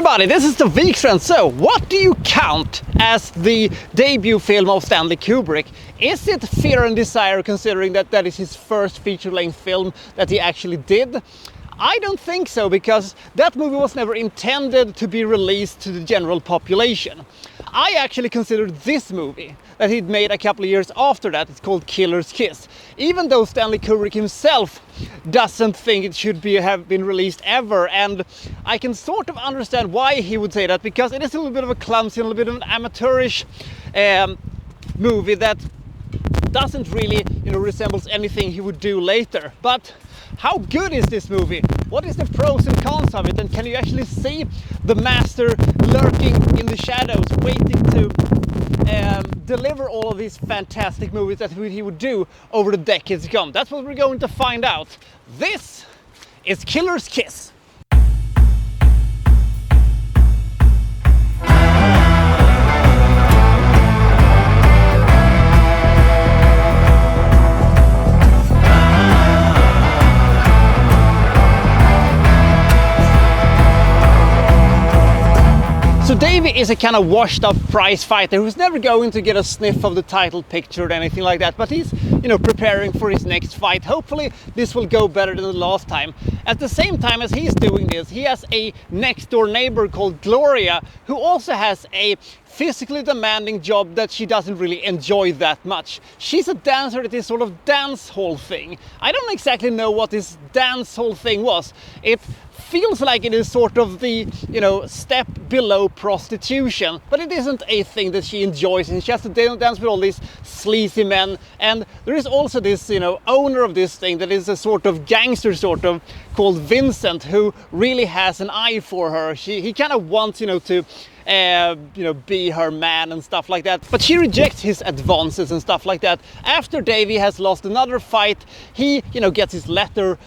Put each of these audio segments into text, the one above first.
everybody, this is the Wikstrand. So, what do you count as the debut film of Stanley Kubrick? Is it Fear and Desire, considering that that is his first feature-length film that he actually did? I don't think so, because that movie was never intended to be released to the general population. I actually consider this movie that he'd made a couple of years after that, it's called Killer's Kiss. Even though Stanley Kubrick himself doesn't think it should have been released ever, and I can sort of understand why he would say that, because it is a little bit of a clumsy, a little bit of an amateurish movie that doesn't really, resembles anything he would do later. But how good is this movie? What is the pros and cons of it? And can you actually see the master lurking in the shadows, waiting to deliver all of these fantastic movies that he would do over the decades to come? That's what we're going to find out. This is Killer's Kiss. So Davey is a kind of washed up prize fighter who's never going to get a sniff of the title picture or anything like that, but he's, preparing for his next fight. Hopefully this will go better than the last time. At the same time as he's doing this, he has a next door neighbor called Gloria, who also has a physically demanding job that she doesn't really enjoy that much. She's a dancer at this sort of dance hall thing. I don't exactly know what this dance hall thing was. It feels like it is sort of the, step below prostitution, but it isn't a thing that she enjoys, and she has to dance with all these sleazy men. And there is also this, owner of this thing that is a sort of gangster called Vincent, who really has an eye for her. He kind of wants, to be her man and stuff like that, but she rejects his advances and stuff like that. After Davey has lost another fight, he gets his letter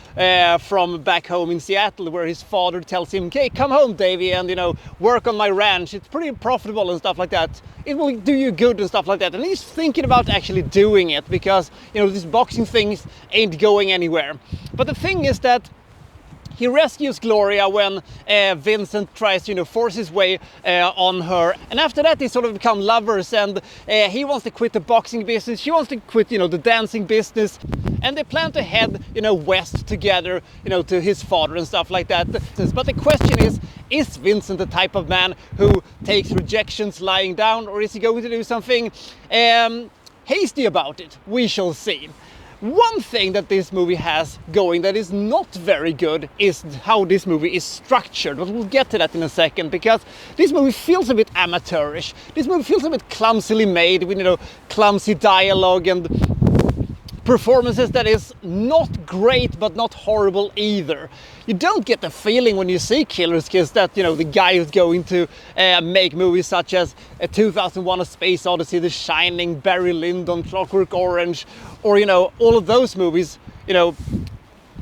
from back home in Seattle, where his father tells him, okay, come home Davey, and work on my ranch, it's pretty profitable and stuff like that, it will do you good and stuff like that. And he's thinking about actually doing it, because these boxing things ain't going anywhere. But the thing is that he rescues Gloria when Vincent tries to force his way on her. And after that they sort of become lovers, and he wants to quit the boxing business, she wants to quit the dancing business, and they plan to head west together to his father and stuff like that. But the question is Vincent the type of man who takes rejections lying down, or is he going to do something hasty about it? We shall see. One thing that this movie has going that is not very good is how this movie is structured, but we'll get to that in a second, because this movie feels a bit amateurish. This movie feels a bit clumsily made, with clumsy dialogue and performances that is not great but not horrible either. You don't get the feeling when you see Killer's Kiss that the guy who's going to make movies such as 2001: A Space Odyssey, The Shining, Barry Lyndon, Clockwork Orange, or all of those movies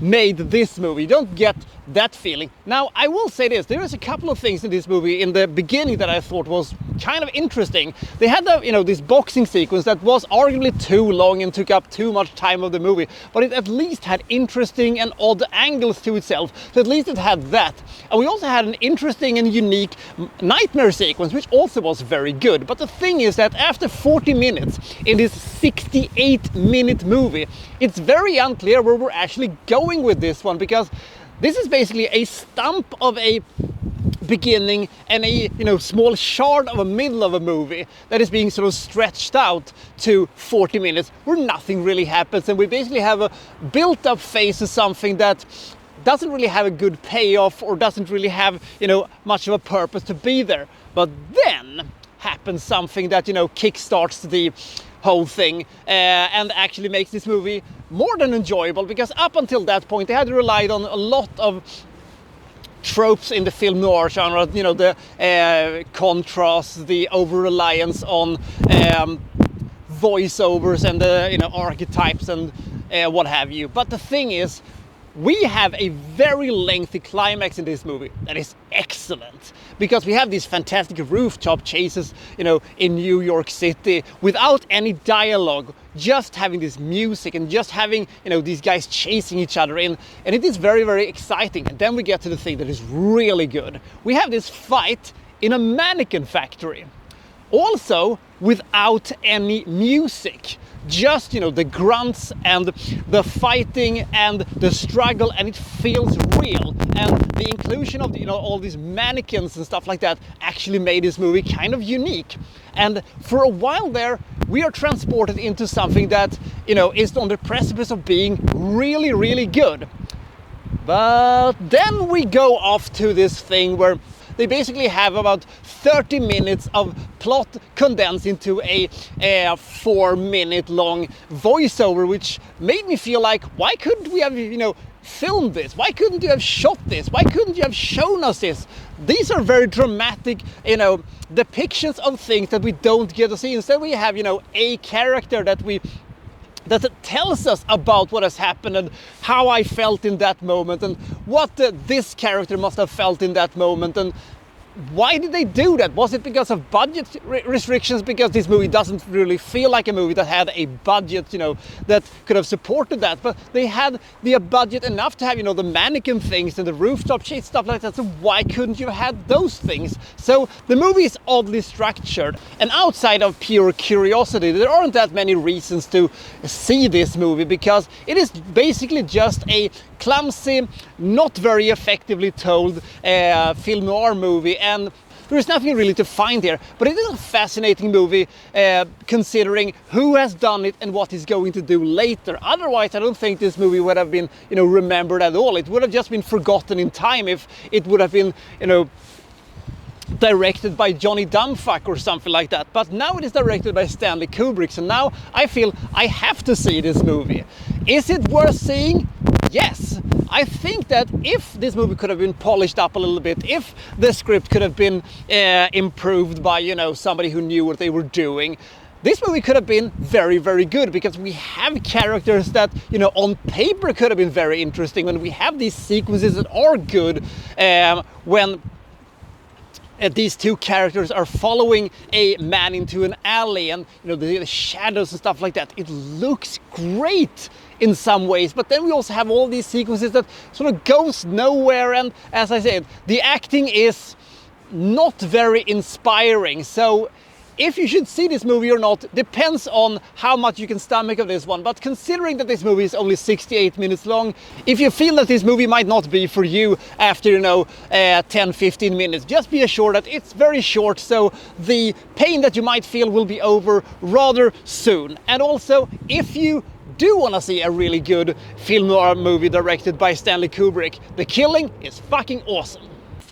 made this movie. You don't get that feeling. Now, I will say this, there is a couple of things in this movie in the beginning that I thought was kind of interesting. They had this boxing sequence that was arguably too long and took up too much time of the movie, but it at least had interesting and odd angles to itself, so at least it had that. And we also had an interesting and unique nightmare sequence, which also was very good. But the thing is that after 40 minutes in this 68-minute movie, it's very unclear where we're actually going with this one, because this is basically a stump of a beginning and a small shard of a middle of a movie that is being sort of stretched out to 40 minutes where nothing really happens, and we basically have a built-up phase of something that doesn't really have a good payoff, or doesn't really have much of a purpose to be there. But then happens something that kickstarts the whole thing and actually makes this movie more than enjoyable, because up until that point they had relied on a lot of tropes in the film noir genre, the contrast, the over-reliance on voiceovers and the archetypes and what have you. But the thing is, we have a very lengthy climax in this movie that is excellent, because we have these fantastic rooftop chases, you know, in New York City without any dialogue, just having this music and just having, you know, these guys chasing each other in, and it is very, very exciting. And then we get to the thing that is really good. We have this fight in a mannequin factory, also without any music, just, you know, the grunts and the fighting and the struggle, and it feels real. And the inclusion of the, you know, all these mannequins and stuff like that actually made this movie kind of unique. And for a while there, we are transported into something that, you know, is on the precipice of being really, really good. But then we go off to this thing where they basically have about 30 minutes of plot condensed into a 4-minute long voiceover, which made me feel like, why couldn't we have, you know, filmed this? Why couldn't you have shot this? Why couldn't you have shown us this? These are very dramatic, you know, depictions of things that we don't get to see. Instead we have, you know, a character that tells us about what has happened and how I felt in that moment, and what this character must have felt in that moment. And why did they do that? Was it because of budget restrictions? Because this movie doesn't really feel like a movie that had a budget, you know, that could have supported that. But they had the budget enough to have, you know, the mannequin things and the rooftop chase, stuff like that. So why couldn't you have those things? So the movie is oddly structured. And outside of pure curiosity, there aren't that many reasons to see this movie, because it is basically just a clumsy, not very effectively told film noir movie, and there is nothing really to find here. But it is a fascinating movie, considering who has done it and what he's going to do later. Otherwise, I don't think this movie would have been, you know, remembered at all. It would have just been forgotten in time if it would have been, you know, directed by Johnny Dumbfuck or something like that. But now it is directed by Stanley Kubrick, so now I feel I have to see this movie. Is it worth seeing? Yes. I think that if this movie could have been polished up a little bit, if the script could have been improved by, you know, somebody who knew what they were doing, this movie could have been very, very good, because we have characters that, you know, on paper could have been very interesting, when we have these sequences that are good, when these two characters are following a man into an alley, and, you know, the shadows and stuff like that. It looks great in some ways, but then we also have all these sequences that sort of goes nowhere, and as I said, the acting is not very inspiring. So if you should see this movie or not depends on how much you can stomach of this one. But considering that this movie is only 68 minutes long, if you feel that this movie might not be for you after, you know, 10-15 minutes, just be assured that it's very short, so the pain that you might feel will be over rather soon. And also, if you do want to see a really good film noir movie directed by Stanley Kubrick, The Killing is fucking awesome.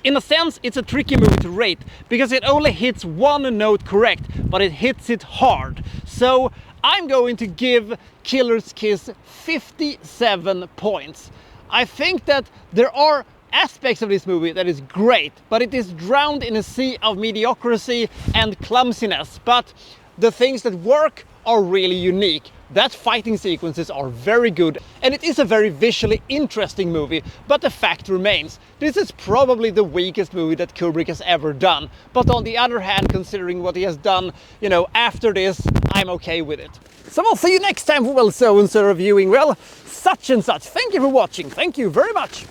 In a sense, it's a tricky movie to rate, because it only hits one note correct, but it hits it hard. So I'm going to give Killer's Kiss 57 points. I think that there are aspects of this movie that is great, but it is drowned in a sea of mediocrity and clumsiness. But the things that work are really unique. That fighting sequences are very good, and it is a very visually interesting movie, but the fact remains, this is probably the weakest movie that Kubrick has ever done. But on the other hand, considering what he has done, you know, after this, I'm okay with it. So I'll see you next time for, well, so-and-so reviewing, well, such and such. Thank you for watching. Thank you very much.